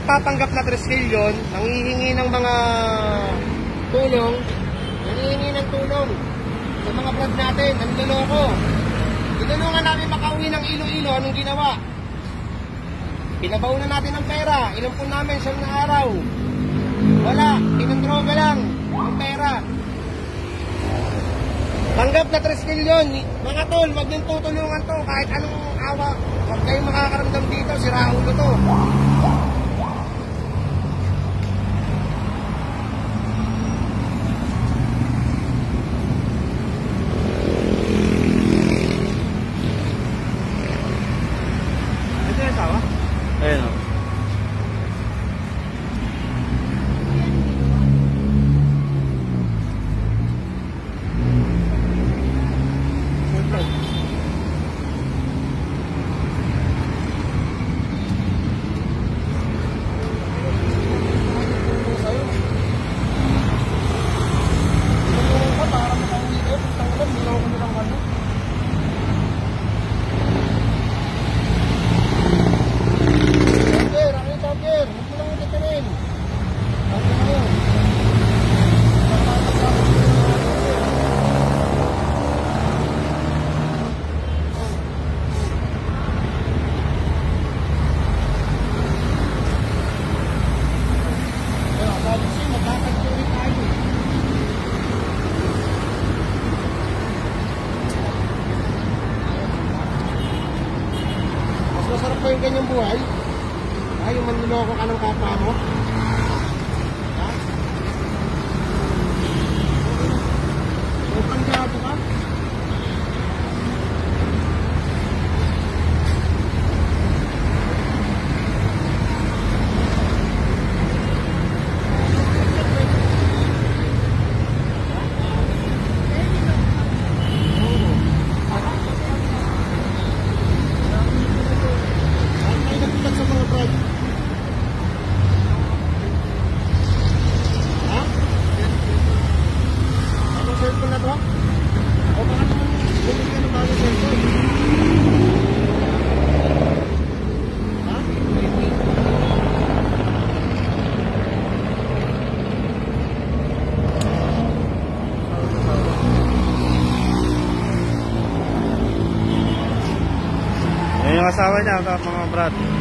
nagpapanggap na treskelyon, nangihingi ng mga tulong, nangihingi ng tulong sa mga vlog natin, nanloloko. Tinulungan namin makauwi ng Iloilo, anong ginawa? Pinabaunan natin ng pera, inumpun namin sa mga araw. Wala, pinandroga lang ang pera. Panggap na 3 milyon. Mga tol, wag niyong tutulungan to kahit anong awa. Huwag kayong makakaramdam dito, sira ulo to. Ito yung asawa? Ayun o. Masarap pa yung ganyang buhay? Ay, yung manluloko ka ng kapwa mo? Ha? May panggado ka? Yung asawa niya, mga brad.